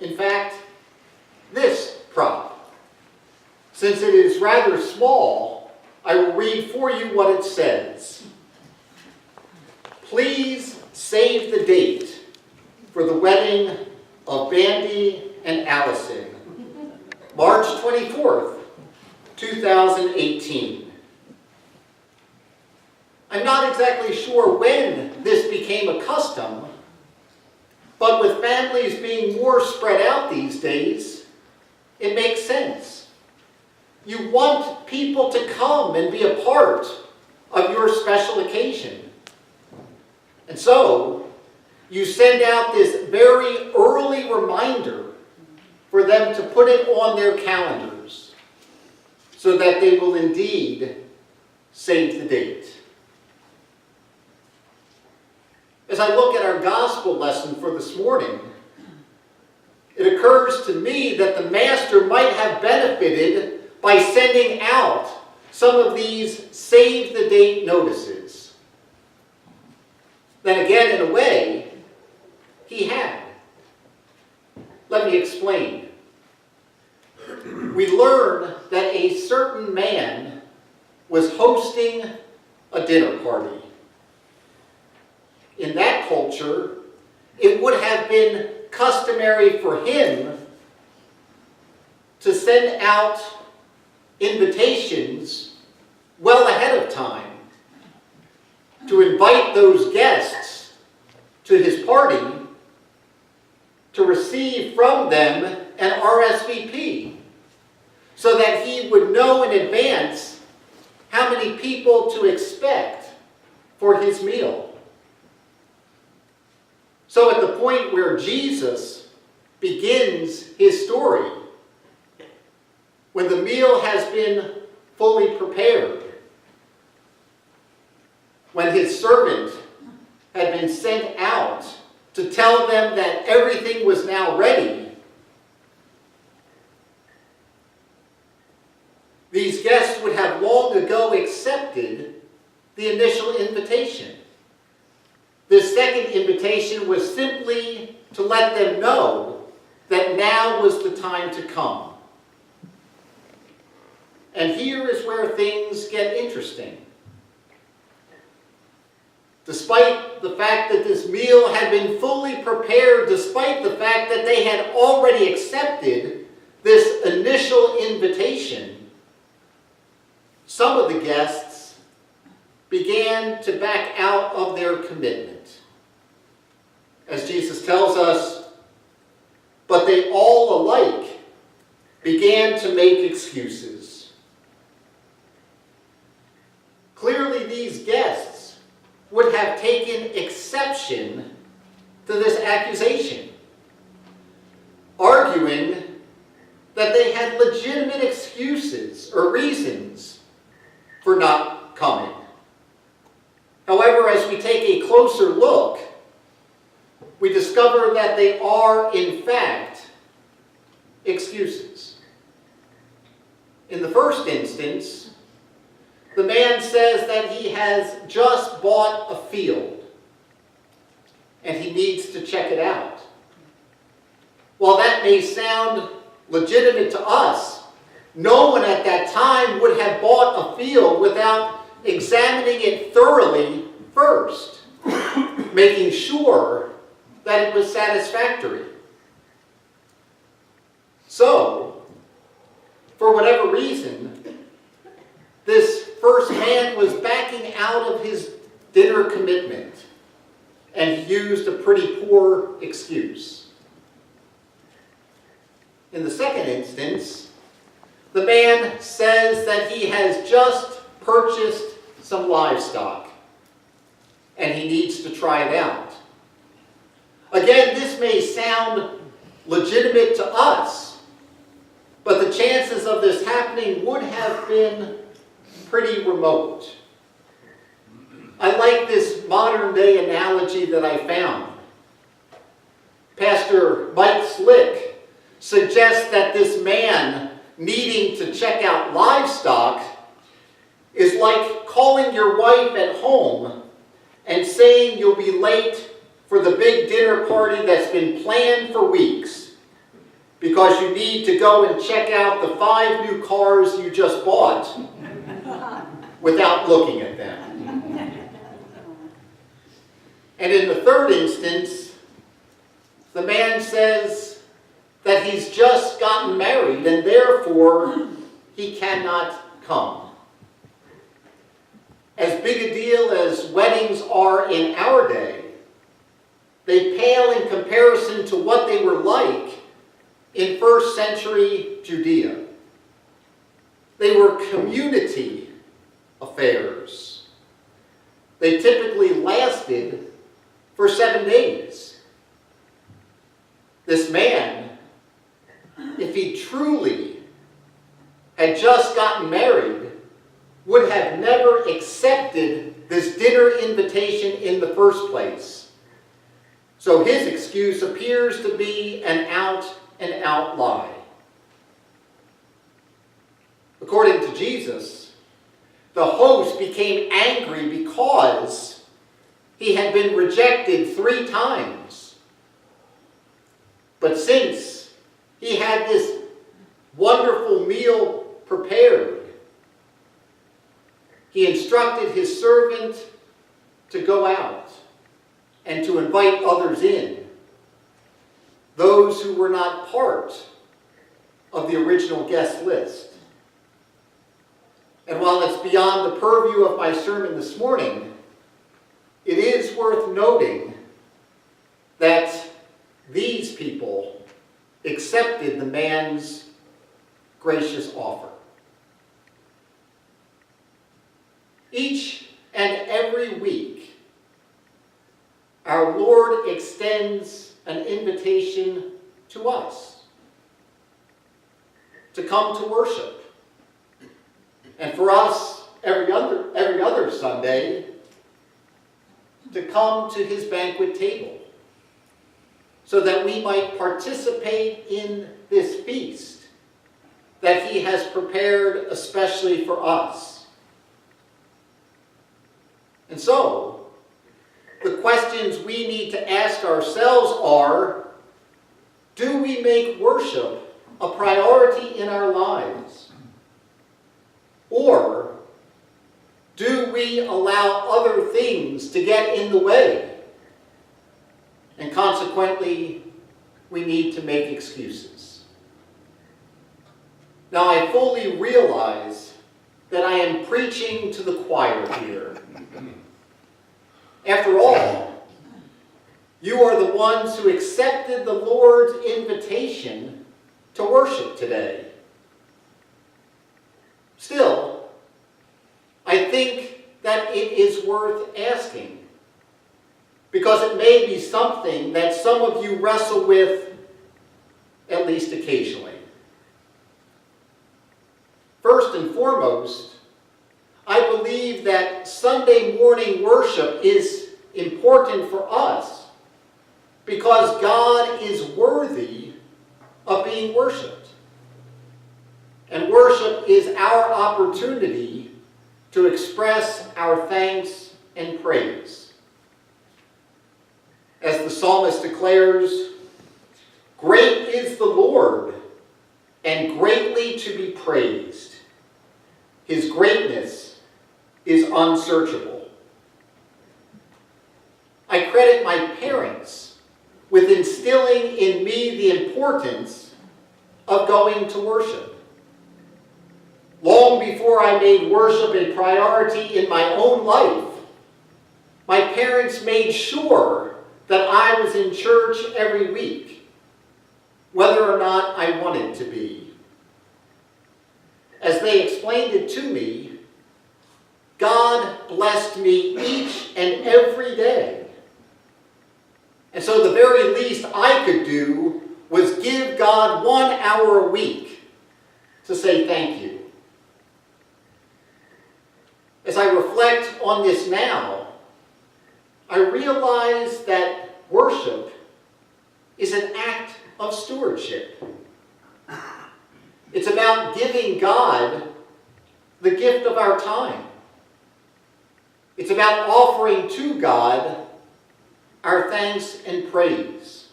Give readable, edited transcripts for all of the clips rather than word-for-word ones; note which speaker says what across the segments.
Speaker 1: In fact, this prop. Since it is rather small, I will read for you what it says. Please save the date for the wedding of Bandy and Allison, March 24th, 2018. I'm not exactly sure when this became a custom, but with families being more spread out these days, it makes sense. You want people to come and be a part of your special occasion. And so, you send out this very early reminder for them to put it on their calendars so that they will indeed save the date. As I look at our gospel lesson for this morning, it occurs to me that the Master might have benefited by sending out some of these save the date notices. Then again, in a way, he had. Let me explain. We learn that a certain man was hosting a dinner party. In that culture, it would have been customary for him to send out invitations well ahead of time to invite those guests to his party to receive from them an RSVP so that he would know in advance how many people to expect for his meal. So at the point where Jesus begins his story, when the meal has been fully prepared, when his servant had been sent out to tell them that everything was now ready, these guests would have long ago accepted the initial invitation. This second invitation was simply to let them know that now was the time to come. And here is where things get interesting. Despite the fact that this meal had been fully prepared, despite the fact that they had already accepted this initial invitation, some of the guests began to back out of their commitment. As Jesus tells us, but they all alike began to make excuses. Clearly, these guests would have taken exception to this accusation, arguing that they had legitimate excuses or reasons for not coming. However, as we take a closer look, we discover that they are, in fact, excuses. In the first instance, the man says that he has just bought a field and he needs to check it out. While that may sound legitimate to us, no one at that time would have bought a field without examining it thoroughly first, making sure that it was satisfactory. So, for whatever reason, this first man was backing out of his dinner commitment, and he used a pretty poor excuse. In the second instance, the man says that he has just purchased some livestock, and he needs to try it out. Again, this may sound legitimate to us, but the chances of this happening would have been pretty remote. I like this modern day analogy that I found. Pastor Mike Slick suggests that this man needing to check out livestock is like calling your wife at home and saying you'll be late for the big dinner party that's been planned for weeks, because you need to go and check out the 5 new cars you just bought without looking at them. And in the third instance, the man says that he's just gotten married and therefore he cannot come. As big a deal as weddings are in our day, they pale in comparison to what they were like in first century Judea. They were community affairs. They typically lasted for 7 days. This man, if he truly had just gotten married, would have never accepted this dinner invitation in the first place. So his excuse appears to be an out-and-out lie. According to Jesus, the host became angry because he had been rejected 3 times. But since he had this wonderful meal prepared, he instructed his servant to go out and to invite others in, those who were not part of the original guest list. And while it's beyond the purview of my sermon this morning, it is worth noting that these people accepted the man's gracious offer. Each and every week, our Lord extends an invitation to us to come to worship. And for us, every other Sunday, to come to his banquet table so that we might participate in this feast that he has prepared especially for us. And so, the questions we need to ask ourselves are, do we make worship a priority in our lives? Or do we allow other things to get in the way? And consequently, we need to make excuses. Now, I fully realize that I am preaching to the choir here. After all, you are the ones who accepted the Lord's invitation to worship today. Still, I think that it is worth asking, because it may be something that some of you wrestle with at least occasionally. First and foremost, I believe that Sunday morning worship is important for us because God is worthy of being worshiped. And worship is our opportunity to express our thanks and praise. As the psalmist declares, "Great is the Lord, and greatly to be praised. His greatness is unsearchable." I credit my parents with instilling in me the importance of going to worship. Long before I made worship a priority in my own life, my parents made sure that I was in church every week, whether or not I wanted to be. As they explained it to me, God blessed me each and every day. And so the very least I could do was give God 1 hour a week to say thank you. As I reflect on this now, I realize that worship is an act of stewardship. It's about giving God the gift of our time. It's about offering to God our thanks and praise.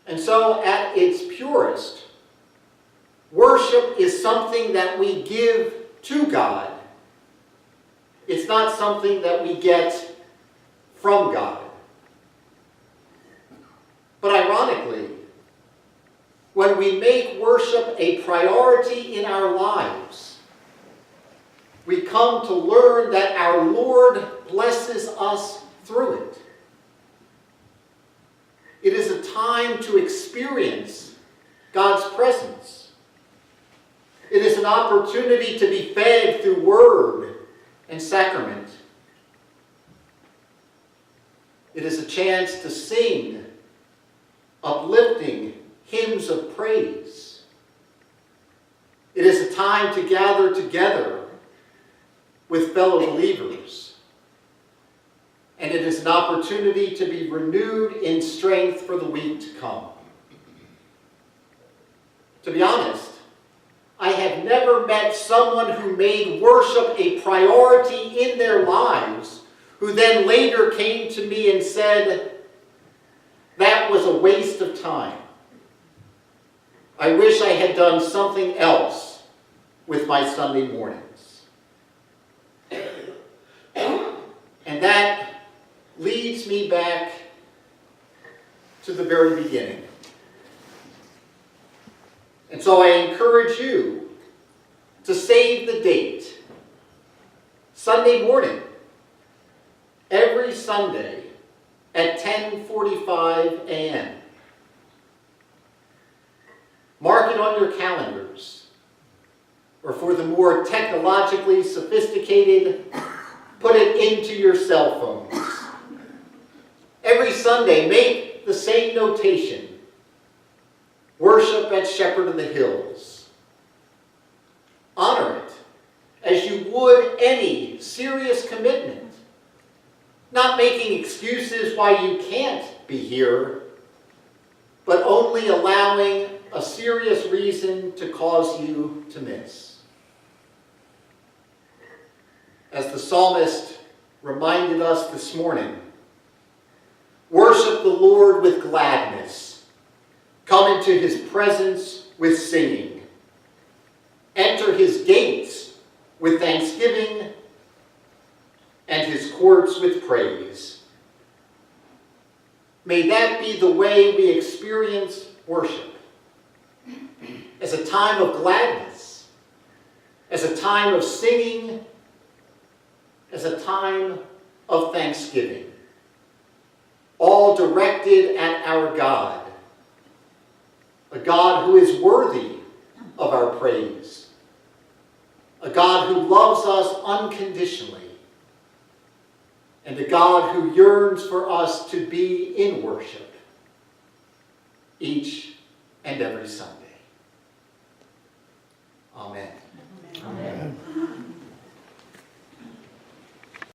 Speaker 1: And so at its purest, worship is something that we give to God. It's not something that we get from God. But ironically, when we make worship a priority in our lives, we come to learn that our Lord blesses us through it. It is a time to experience God's presence. It is an opportunity to be fed through word and sacrament. It is a chance to sing uplifting hymns of praise. It is a time to gather together with fellow believers. And it is an opportunity to be renewed in strength for the week to come. To be honest, I have never met someone who made worship a priority in their lives, who then later came to me and said, "That was a waste of time. I wish I had done something else with my Sunday mornings." And that leads me back to the very beginning. And so I encourage you to save the date. Sunday morning, every Sunday at 10:45 a.m. Mark it on your calendars. Or for the more technologically sophisticated, put it into your cell phones. Every Sunday, make the same notation. Worship at Shepherd of the Hills. Honor it as you would any serious commitment. Not making excuses why you can't be here, but only allowing a serious reason to cause you to miss. As the psalmist reminded us this morning, worship the Lord with gladness. Come into his presence with singing. Enter his gates with thanksgiving and his courts with praise. May that be the way we experience worship. As a time of gladness, as a time of singing, as a time of thanksgiving. All directed at our God, a God who is worthy of our praise, a God who loves us unconditionally, and a God who yearns for us to be in worship each and every Sunday.